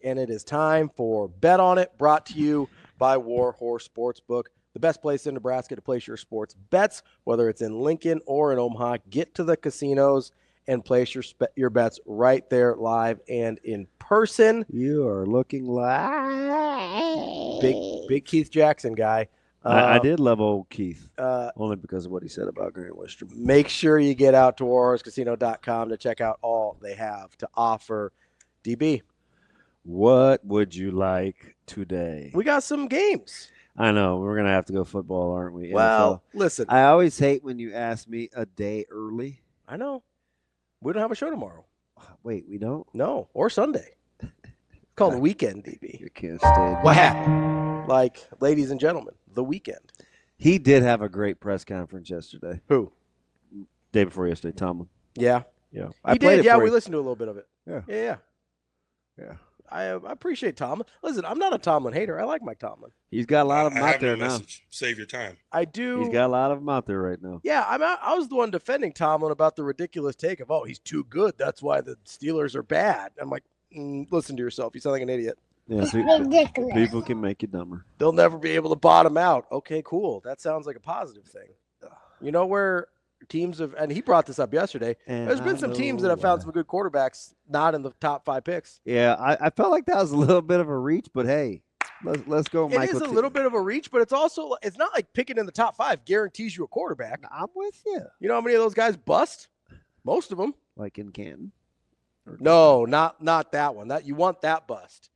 and it is time for Bet On It, brought to you by War Horse Sportsbook, the best place in Nebraska to place your sports bets, whether it's in Lincoln or in Omaha. Get to the casinos and place your bets right there live and in person. You are looking like big Keith Jackson guy. I did love old Keith, only because of what he said about Grant Wistrom. Make sure you get out to warhorsecasino.com to check out all they have to offer. DB, what would you like today? We got some games. I know. We're going to have to go football, aren't we? Well, NFL. Listen. I always hate when you ask me a day early. I know. We don't have a show tomorrow. Wait, we don't? No, or Sunday. It's called the weekend, DB. You can't stand what happened? Like, ladies and gentlemen, the weekend. He did have a great press conference yesterday. Who? Day before yesterday, Tomlin. Yeah. Yeah. He did. Yeah, we listened to a little bit of it. Yeah. I appreciate Tomlin. Listen, I'm not a Tomlin hater. I like Mike Tomlin. He's got a lot of them out there now. Save your time. I do. He's got a lot of them out there right now. Yeah, I was the one defending Tomlin about the ridiculous take of, he's too good. That's why the Steelers are bad. I'm like, listen to yourself. You sound like an idiot. Yeah, people can make you dumber. They'll never be able to bottom out. Okay, cool. That sounds like a positive thing. You know where teams have, and he brought this up yesterday, there's been some teams that have found some good quarterbacks not in the top 5 picks. Yeah, I felt like that was a little bit of a reach, but hey, let's go, Michael. It is a little bit of a reach, but it's not like picking in the top 5 guarantees you a quarterback. I'm with you. You know how many of those guys bust? Most of them. Like in Canton? No, not that one. That you want that bust.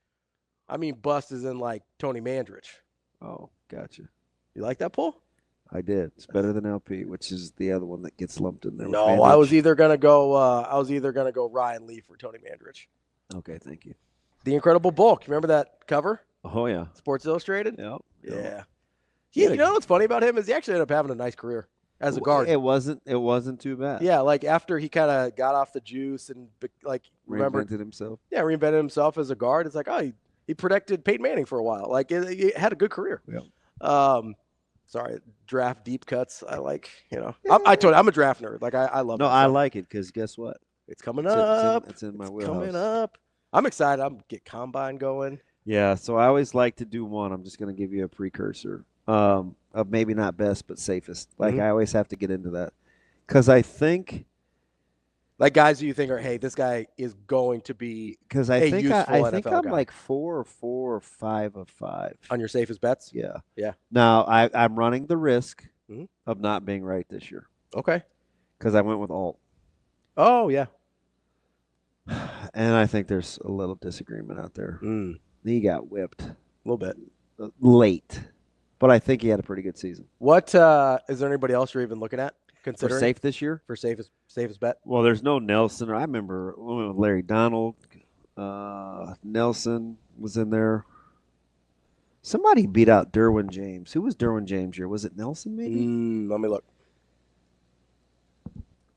I mean, bust is in like Tony Mandrich. Oh, gotcha. You like that pull? I did. It's better than LP, which is the other one that gets lumped in there. No, I was either gonna go Ryan Leaf or Tony Mandrich. Okay, thank you. The Incredible Bulk. Remember that cover? Oh yeah. Sports Illustrated? Yep. Yeah. You know what's funny about him is he actually ended up having a nice career as a guard. It wasn't too bad. Yeah, like after he kind of got off the juice and reinvented himself. Yeah, reinvented himself as a guard. It's like, he protected Peyton Manning for a while. Like he had a good career. Yeah. Sorry, draft deep cuts. I like, I told you, I'm a draft nerd. Like I love it. No, I like it because guess what? It's coming up. It's in my wheelhouse. Coming up. I'm excited. I'm get combine going. Yeah, so I always like to do one. I'm just going to give you a precursor of maybe not best but safest. Like I always have to get into that because I think. Like guys who you think are, hey, this guy is going to be because I think I'm guy. like 4 or 5 of 5 on your safest bets. Yeah. Now I'm running the risk of not being right this year. Okay. Because I went with alt. Oh yeah. And I think there's a little disagreement out there. He got whipped a little bit late, but I think he had a pretty good season. What is there anybody else you're even looking at? Considering for safe this year? For safest bet? Well, there's no Nelson. I remember Larry Donald. Nelson was in there. Somebody beat out Derwin James. Who was Derwin James here? Was it Nelson maybe? Let me look.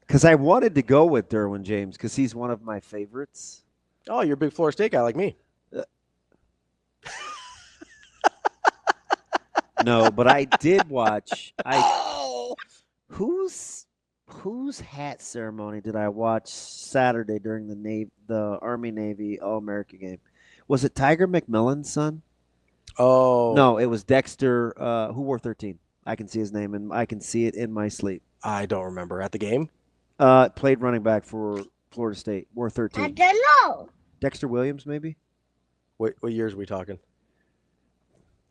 Because I wanted to go with Derwin James because he's one of my favorites. Oh, you're a big Florida State guy like me. No, but I did watch. Whose hat ceremony did I watch Saturday during the Army-Navy All-American game? Was it Tiger McMillan's son? Oh. No, it was Dexter, who wore 13. I can see his name, and I can see it in my sleep. I don't remember. At the game? Played running back for Florida State, wore 13. I don't know. Dexter Williams, maybe? What years are we talking?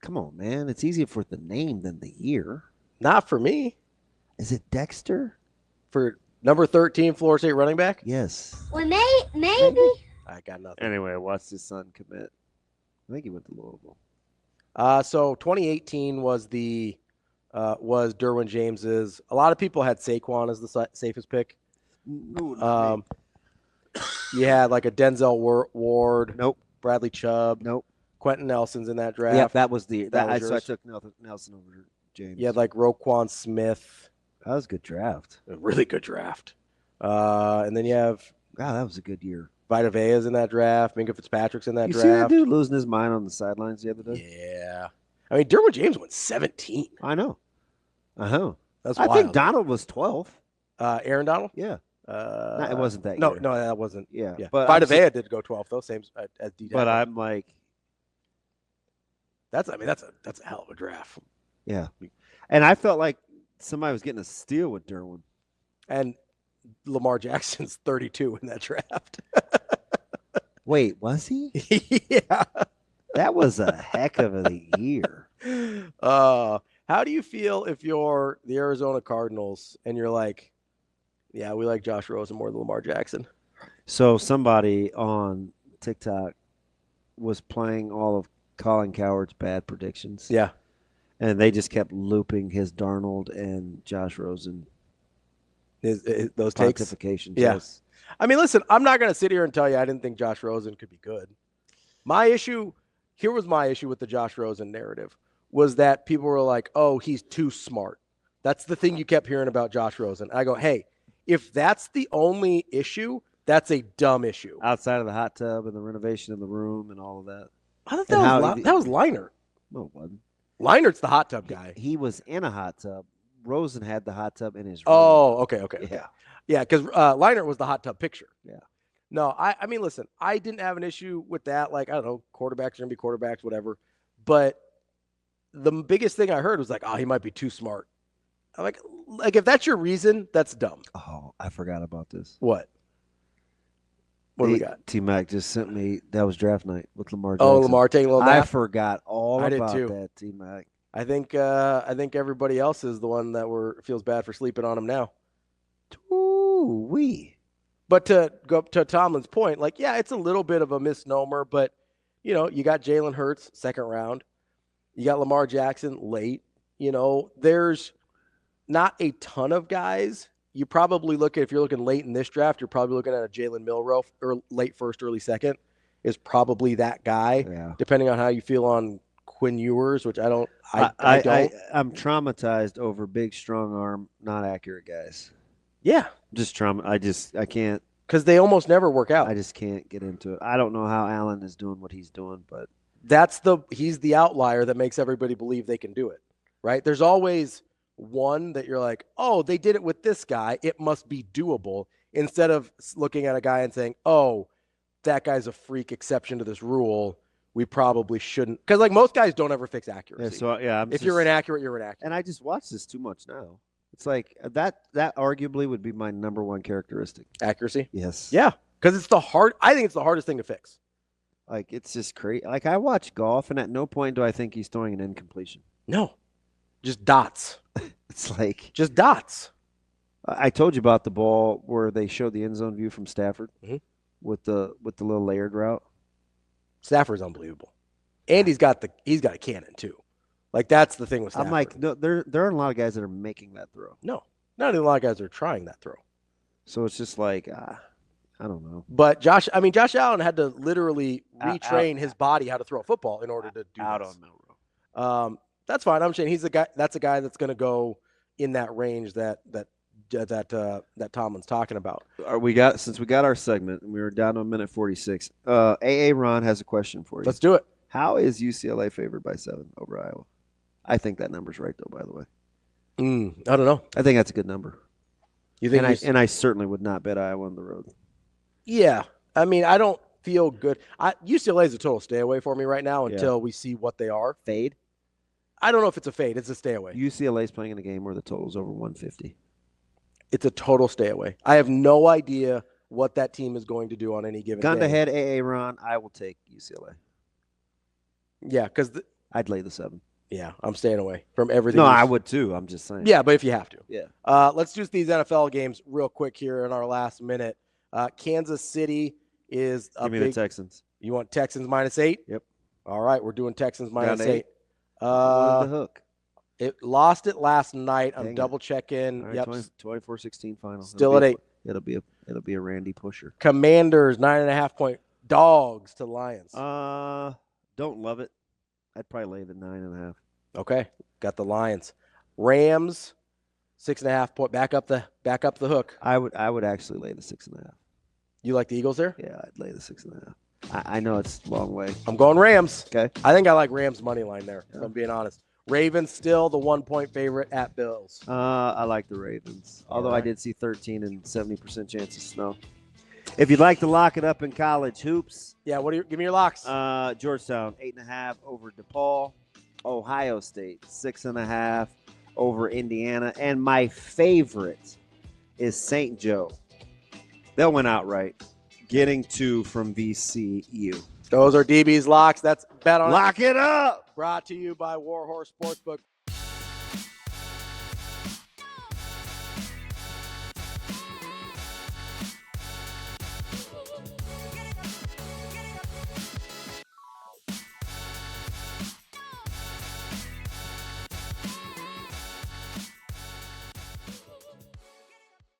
Come on, man. It's easier for the name than the year. Not for me. Is it Dexter? For number 13 Florida State running back? Yes. Well, maybe. I got nothing. Anyway, I watched his son commit. I think he went to Louisville. So 2018 was Derwin James's. A lot of people had Saquon as the safest pick. You had like a Denzel Ward. Nope. Bradley Chubb. Nope. Quenton Nelson's in that draft. Yeah, that was so I took Nelson over James. You had like Roquan Smith. That was a good draft. A really good draft. And then you have. God, that was a good year. Vita Vea's in that draft. Minka Fitzpatrick's in that draft. You see that dude losing his mind on the sidelines the other day? Yeah. I mean, Derwin James went 17. I know. That's I wild. think Donald was 12th. Aaron Donald? Yeah. No, it wasn't that No, year. no, that wasn't. Yeah, Yeah, but Vita Vea did go 12 though, same as D. But I'm like, that's a hell of a draft. yeah, and I felt like somebody was getting a steal with Derwin. And Lamar Jackson's 32 in that draft. Wait, was he? Yeah. That was a heck of a year. How do you feel if you're the Arizona Cardinals and you're like, yeah, we like Josh Rosen more than Lamar Jackson? So somebody on TikTok was playing all of Colin Cowherd's bad predictions. Yeah. And they just kept looping his Darnold and Josh Rosen those takes. pontifications. Yeah. Yes. I mean, listen, I'm not going to sit here and tell you I didn't think Josh Rosen could be good. Here was my issue with the Josh Rosen narrative, was that people were like, oh, he's too smart. That's the thing you kept hearing about Josh Rosen. I go, hey, if that's the only issue, that's a dumb issue. Outside of the hot tub and the renovation of the room and all of that. I thought that was Leinart. No, it wasn't. Leinart's the hot tub guy. He was in a hot tub. Rosen had the hot tub in his room. Oh, okay. Yeah. Yeah, because Leinart was the hot tub picture. Yeah. No, I mean, listen, I didn't have an issue with that. Like, I don't know, quarterbacks are going to be quarterbacks, whatever. But the biggest thing I heard was like, oh, he might be too smart. I'm like if that's your reason, that's dumb. Oh, I forgot about this. What? What do we got? T-Mac just sent me, that was draft night with Lamar Jackson. Oh, Lamar taking a little nap. I forgot all I did about too. that, T-Mac. I think everybody else is the one that feels bad for sleeping on him now. Ooh-wee. But to go to Tomlin's point, like, yeah, it's a little bit of a misnomer, but, you got Jalen Hurts, second round. You got Lamar Jackson late. There's not a ton of guys. You probably if you're looking late in this draft, you're probably looking at a Jalen Milroe, or late first, early second, is probably that guy, depending on how you feel on Quinn Ewers, which I don't. I'm traumatized over big, strong arm, not accurate guys. Yeah. Just I can't. Because they almost never work out. I just can't get into it. I don't know how Allen is doing what he's doing, but he's the outlier that makes everybody believe they can do it, right? There's always one that you're like, oh, they did it with this guy, it must be doable, instead of looking at a guy and saying, oh, that guy's a freak exception to this rule, we probably shouldn't. Because, like, most guys don't ever fix accuracy. Yeah, so you're inaccurate, you're inaccurate. And I just watch this too much now. It's like that arguably would be my number one characteristic. Accuracy? Yes. Yeah, because I think it's the hardest thing to fix. Like, it's just crazy. Like, I watch golf, and at no point do I think he's throwing an incompletion. No. Just dots. It's like just dots. I told you about the ball where they showed the end zone view from Stafford with the little layered route. Stafford's unbelievable, and he's got a cannon too. Like, that's the thing with Stafford. I'm like, no, there aren't a lot of guys that are making that throw. No, not even a lot of guys are trying that throw. So it's just like, I don't know. But Josh Allen had to literally retrain his body how to throw a football in order to do out this. on Milroe. That's fine. I'm saying he's a guy. That's a guy that's going to go in that range that Tomlin's talking about. Since we got our segment and we were down to a minute 46. AA Ron has a question for you. Let's do it. How is UCLA favored by 7 over Iowa? I think that number's right, though. By the way, I don't know. I think that's a good number. You think? And I certainly would not bet Iowa on the road. Yeah, I mean, I don't feel good. UCLA is a total stay away for me right now until we see what they are. Fade? I don't know if it's a fade. It's a stay away. UCLA is playing in a game where the total's over 150. It's a total stay away. I have no idea what that team is going to do on any given Gun day. to head, AA Ron, I will take UCLA. Yeah, because I'd lay the 7. Yeah, I'm staying away from everything. No, I would too. I'm just saying. Yeah, but if you have to. Yeah. Let's do these NFL games real quick here in our last minute. Kansas City is a Give me the Texans. You want Texans -8? Yep. All right, we're doing Texans -8. The hook. It lost it last night. I'm Dang double checking. Right, Yep. 24-16 final. Still at 8. It'll be a Randy pusher. Commanders 9.5-point dogs to Lions. Don't love it. I'd probably lay the 9.5. Okay, got the Lions. Rams 6.5-point. Back up the hook. I would actually lay the 6.5. You like the Eagles there? Yeah, I'd lay the 6.5. I know it's a long way. I'm going Rams. Okay. I think I like Rams money line there, if I'm being honest. Ravens still the 1-point favorite at Bills. I like the Ravens, although right. I did see 13 and 70% chance of snow. If you'd like to lock it up in college hoops, Yeah, give me your locks. Georgetown 8.5 over DePaul, Ohio State 6.5 over Indiana, and my favorite is St. Joe. They'll win outright, getting 2 from VCU. Those are DB's locks. That's Bet on Lock it up. Brought to you by Warhorse Sportsbook.